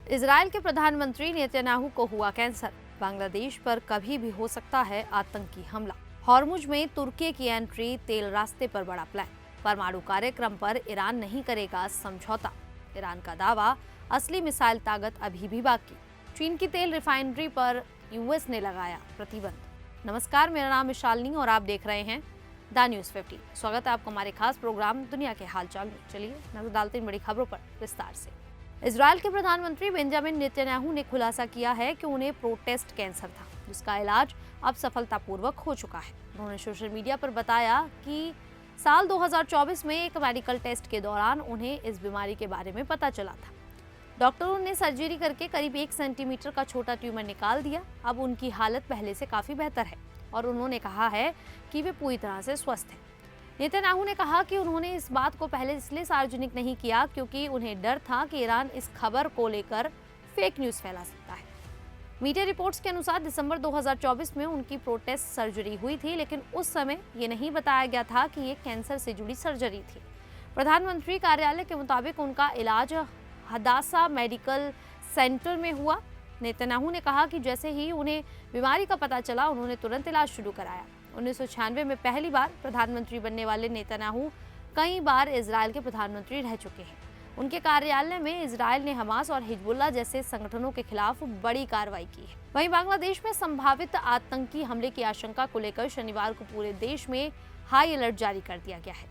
Israel के प्रधानमंत्री Netanyahu को हुआ कैंसर। बांग्लादेश पर कभी भी हो सकता है आतंकी हमला। हॉर्मुज में तुर्की की एंट्री, तेल रास्ते पर बड़ा प्लान। परमाणु कार्यक्रम पर ईरान नहीं करेगा समझौता। ईरान का दावा, असली मिसाइल ताकत अभी भी बाकी। चीन की तेल रिफाइनरी पर यूएस ने लगाया प्रतिबंध। नमस्कार, मेरा नाम है शालिनी और आप देख रहे हैं द न्यूज़ 15। स्वागत है आपको हमारे खास प्रोग्राम दुनिया के हालचाल में। चलिए नजर डालते हैं बड़ी खबरों पर विस्तार से। इजराइल के प्रधानमंत्री बेंजामिन नेतन्याहू ने खुलासा किया है कि उन्हें प्रोस्टेट कैंसर था, जिसका इलाज अब सफलतापूर्वक हो चुका है। उन्होंने सोशल मीडिया पर बताया कि साल 2024 में एक मेडिकल टेस्ट के दौरान उन्हें इस बीमारी के बारे में पता चला था। डॉक्टरों ने सर्जरी करके करीब 1 सेंटीमीटर का छोटा ट्यूमर निकाल दिया। अब उनकी हालत पहले से काफी बेहतर है और उन्होंने कहा है कि वे पूरी तरह से स्वस्थ हैं। नेतन्याहू ने कहा कि उन्होंने इस बात को पहले इसलिए सार्वजनिक नहीं किया क्योंकि उन्हें डर था कि ईरान इस खबर को लेकर फेक न्यूज़ फैला सकता है। मीडिया रिपोर्ट्स के अनुसार दिसंबर 2024 में उनकी प्रोस्टेट सर्जरी हुई थी, लेकिन उस समय ये नहीं बताया गया था कि ये कैंसर से जुड़ी सर्जरी थी। प्रधानमंत्री कार्यालय के मुताबिक उनका इलाज हदासा मेडिकल सेंटर में हुआ। नेतन्याहू ने कहा कि जैसे ही उन्हें बीमारी का पता चला, उन्होंने तुरंत इलाज शुरू कराया। 1996 में पहली बार प्रधानमंत्री बनने वाले नेतन्याहू कई बार इजराइल के प्रधानमंत्री रह चुके हैं। उनके कार्यालय में इजराइल ने हमास और हिजबुल्लाह जैसे संगठनों के खिलाफ बड़ी कार्रवाई की है। वहीं बांग्लादेश में संभावित आतंकी हमले की आशंका को लेकर शनिवार को पूरे देश में हाई अलर्ट जारी कर दिया गया है।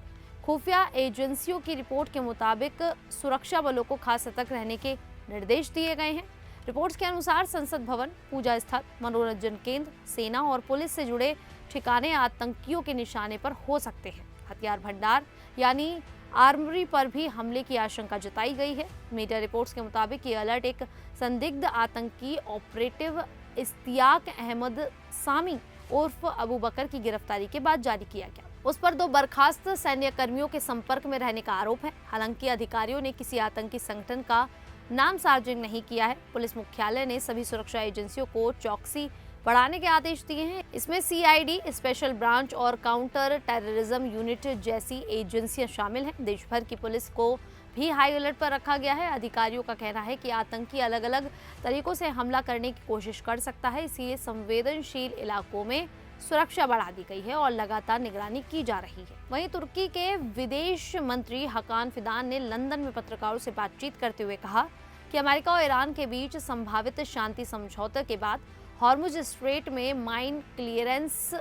खुफिया एजेंसियों की रिपोर्ट के मुताबिक सुरक्षा बलों को खास सतर्क रहने के निर्देश दिए गए हैं। रिपोर्ट्स के अनुसार संसद भवन, पूजा स्थल, मनोरंजन केंद्र, सेना और पुलिस से जुड़े ठिकाने आतंकियों के निशाने पर हो सकते हैं। हथियार भंडार यानी आर्मरी पर भी हमले की आशंका जताई गई है। मीडिया रिपोर्ट्स के मुताबिक ये अलर्ट एक संदिग्ध आतंकी ऑपरेटिव इश्तियाक अहमद सामी उर्फ अबू बकर की गिरफ्तारी के बाद जारी किया गया। उस पर 2 बर्खास्त सैन्य कर्मियों के संपर्क में रहने का आरोप है। हालांकि अधिकारियों ने किसी आतंकी संगठन का नाम सार्वजनिक नहीं किया है। पुलिस मुख्यालय ने सभी सुरक्षा एजेंसियों को चौकसी बढ़ाने के आदेश दिए हैं। इसमें सीआईडी, स्पेशल ब्रांच और काउंटर टेररिज्म यूनिट जैसी एजेंसियां शामिल हैं। देश भर की पुलिस को भी हाई अलर्ट पर रखा गया है। अधिकारियों का कहना है कि आतंकी अलग अलग तरीकों से हमला करने की कोशिश कर सकता है, इसलिए संवेदनशील इलाकों में सुरक्षा बढ़ा दी गई है और लगातार निगरानी की जा रही है। वहीं तुर्की के विदेश मंत्री हकान फिदान ने लंदन में पत्रकारों से बातचीत करते हुए कहा कि अमेरिका और ईरान के बीच संभावित शांति समझौते के बाद हॉर्मुज स्ट्रेट में माइन क्लियरेंस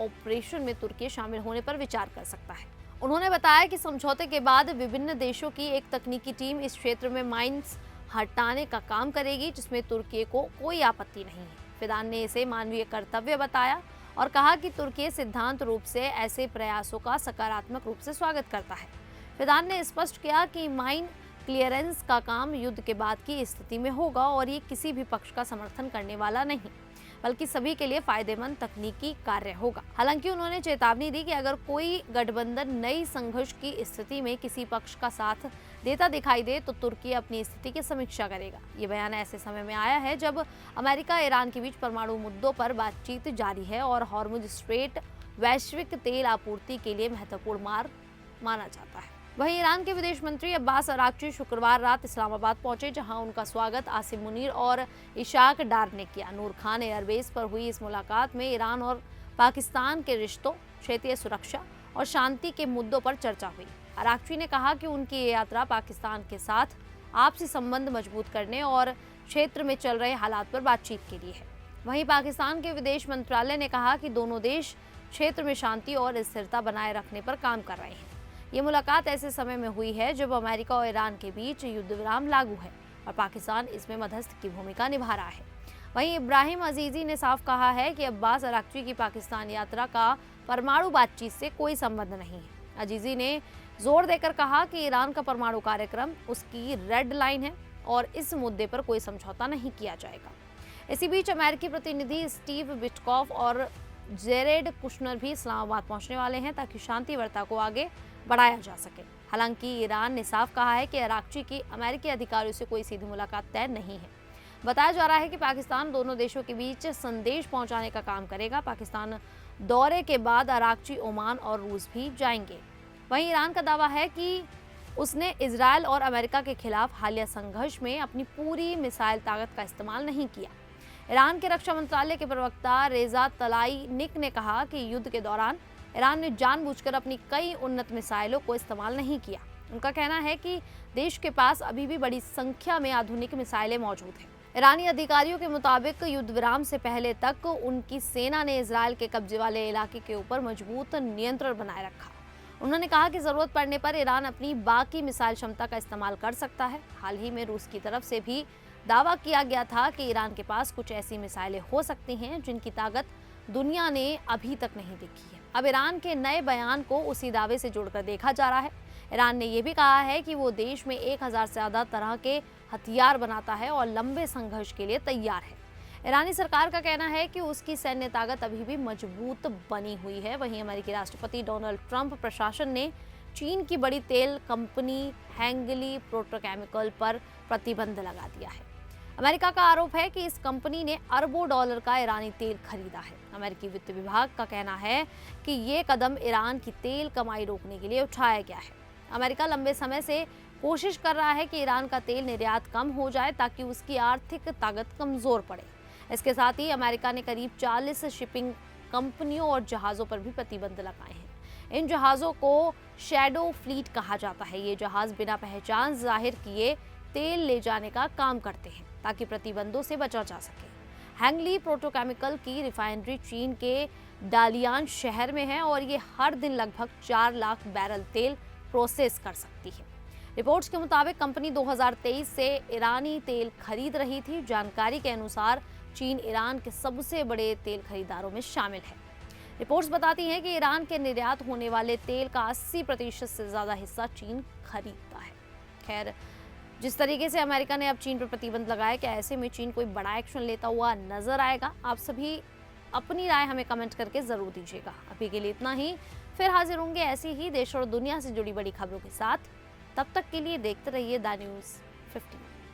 ऑपरेशन में तुर्की शामिल होने पर विचार कर सकता है। उन्होंने बताया कि समझौते के बाद विभिन्न देशों की एक तकनीकी टीम इस क्षेत्र में माइन्स हटाने का काम करेगी, जिसमें तुर्की को कोई आपत्ति नहीं है। फिदान ने इसे मानवीय कर्तव्य बताया और कहा कि तुर्की सिद्धांत रूप से ऐसे प्रयासों का सकारात्मक रूप से स्वागत करता है। फिदान ने स्पष्ट किया कि माइन क्लियरेंस का काम युद्ध के बाद की स्थिति में होगा और ये किसी भी पक्ष का समर्थन करने वाला नहीं, बल्कि सभी के लिए फायदेमंद तकनीकी कार्य होगा। हालांकि उन्होंने चेतावनी दी कि अगर कोई गठबंधन नई संघर्ष की स्थिति में किसी पक्ष का साथ देता दिखाई दे तो तुर्की अपनी स्थिति की समीक्षा करेगा। ये बयान ऐसे समय में आया है जब अमेरिका ईरान के बीच परमाणु मुद्दों पर बातचीत जारी है और हॉर्मुज स्ट्रेट वैश्विक तेल आपूर्ति के लिए महत्वपूर्ण मार्ग माना जाता है। वहीं ईरान के विदेश मंत्री अब्बास अराक्ची शुक्रवार रात इस्लामाबाद पहुंचे, जहां उनका स्वागत आसिम मुनीर और इशाक डार ने किया। नूर खान एयरबेस पर हुई इस मुलाकात में ईरान और पाकिस्तान के रिश्तों, क्षेत्रीय सुरक्षा और शांति के मुद्दों पर चर्चा हुई। अराक्ची ने कहा कि उनकी ये यात्रा पाकिस्तान के साथ आपसी संबंध मजबूत करने और क्षेत्र में चल रहे हालात पर बातचीत के लिए है। वहीं पाकिस्तान के विदेश मंत्रालय ने कहा कि दोनों देश क्षेत्र में शांति और स्थिरता बनाए रखने पर काम कर रहे हैं। ये मुलाकात ऐसे समय में हुई है जब अमेरिका और ईरान के बीच युद्ध विराम लागू है और पाकिस्तान इसमें मध्यस्थ की भूमिका निभा रहा है। वहीं इब्राहिम अजीजी ने साफ कहा है कि अब्बास अराक्ची की पाकिस्तान यात्रा का परमाणु बातचीत से कोई संबंध नहीं है। अजीजी ने जोर देकर कहा कि ईरान का परमाणु कार्यक्रम उसकी रेड लाइन है और इस मुद्दे पर कोई समझौता नहीं किया जाएगा। इसी बीच अमेरिकी प्रतिनिधि स्टीव विटकॉफ और जेरेड कुशनर भी इस्लामाबाद पहुंचने वाले हैं ताकि शांति वार्ता को आगे बढ़ाया जा सके। हालांकि ईरान ने साफ कहा है कि अराक्ची की अमेरिकी अधिकारियों से कोई सीधी मुलाकात तय नहीं है। बताया जा रहा है कि पाकिस्तान दोनों देशों के बीच संदेश पहुंचाने का काम करेगा। पाकिस्तान दौरे के बाद अराक्ची ओमान और रूस भी जाएंगे। वहीं ईरान का दावा है कि उसने इजरायल और अमेरिका के खिलाफ हालिया संघर्ष में अपनी पूरी मिसाइल ताकत का इस्तेमाल नहीं किया। ईरान के रक्षा मंत्रालय के प्रवक्ता रेजा तलाईनिक ने कहा कि युद्ध के दौरान ईरान ने जानबूझकर अपनी कई उन्नत मिसाइलों को इस्तेमाल नहीं किया। उनका कहना है कि देश के पास अभी भी बड़ी संख्या में आधुनिक मिसाइलें मौजूद हैं। ईरानी अधिकारियों के मुताबिक युद्ध विराम से पहले तक उनकी सेना ने इजरायल के कब्जे वाले इलाके के ऊपर मजबूत नियंत्रण बनाए रखा। उन्होंने कहा कि जरूरत पड़ने पर ईरान अपनी बाकी मिसाइल क्षमता का इस्तेमाल कर सकता है। हाल ही में रूस की तरफ से भी दावा किया गया था कि ईरान के पास कुछ ऐसी मिसाइलें हो सकती हैं जिनकी ताकत दुनिया ने अभी तक नहीं देखी है। अब ईरान के नए बयान को उसी दावे से जोड़कर देखा जा रहा है। ईरान ने यह भी कहा है कि वो देश में 1000 से ज्यादा तरह के हथियार बनाता है और लंबे संघर्ष के लिए तैयार है। ईरानी सरकार का कहना है कि उसकी सैन्य ताकत अभी भी मजबूत बनी हुई है। वहीं अमेरिकी राष्ट्रपति डोनाल्ड ट्रंप प्रशासन ने चीन की बड़ी तेल कंपनी हैंगली पेट्रोकेमिकल पर प्रतिबंध लगा दिया है। अमेरिका का आरोप है कि इस कंपनी ने अरबों डॉलर का ईरानी तेल खरीदा है। अमेरिकी वित्त विभाग का कहना है कि ये कदम ईरान की तेल कमाई रोकने के लिए उठाया गया है। अमेरिका लंबे समय से कोशिश कर रहा है कि ईरान का तेल निर्यात कम हो जाए ताकि उसकी आर्थिक ताकत कमजोर पड़े। इसके साथ ही अमेरिका ने करीब 40 शिपिंग कंपनियों और जहाज़ों पर भी प्रतिबंध लगाए हैं। इन जहाज़ों को शैडो फ्लीट कहा जाता है। ये जहाज़ बिना पहचान जाहिर किए तेल ले जाने का काम करते हैं ताकि प्रतिबंधों से बचा जा सके। हैंगली पेट्रोकेमिकल की रिफाइनरी चीन के डालियान शहर में है और ये हर दिन लगभग 4 लाख बैरल तेल प्रोसेस कर सकती है। रिपोर्ट्स के मुताबिक कंपनी 2023 से ईरानी तेल खरीद रही थी। जानकारी के अनुसार चीन ईरान के सबसे बड़े तेल खरीदारों में शामिल है। रिपोर्ट्स बताती हैं कि ईरान के निर्यात होने वाले तेल का 80% से ज़्यादा हिस्सा चीन खरीदता है। खैर, जिस तरीके से अमेरिका ने अब चीन पर प्रतिबंध लगाया, क्या ऐसे में चीन कोई बड़ा एक्शन लेता हुआ नजर आएगा? आप सभी अपनी राय हमें कमेंट करके ज़रूर दीजिएगा। अभी के लिए इतना ही। फिर हाजिर होंगे ऐसी ही देश और दुनिया से जुड़ी बड़ी खबरों के साथ। तब तक के लिए देखते रहिए द न्यूज़ 15।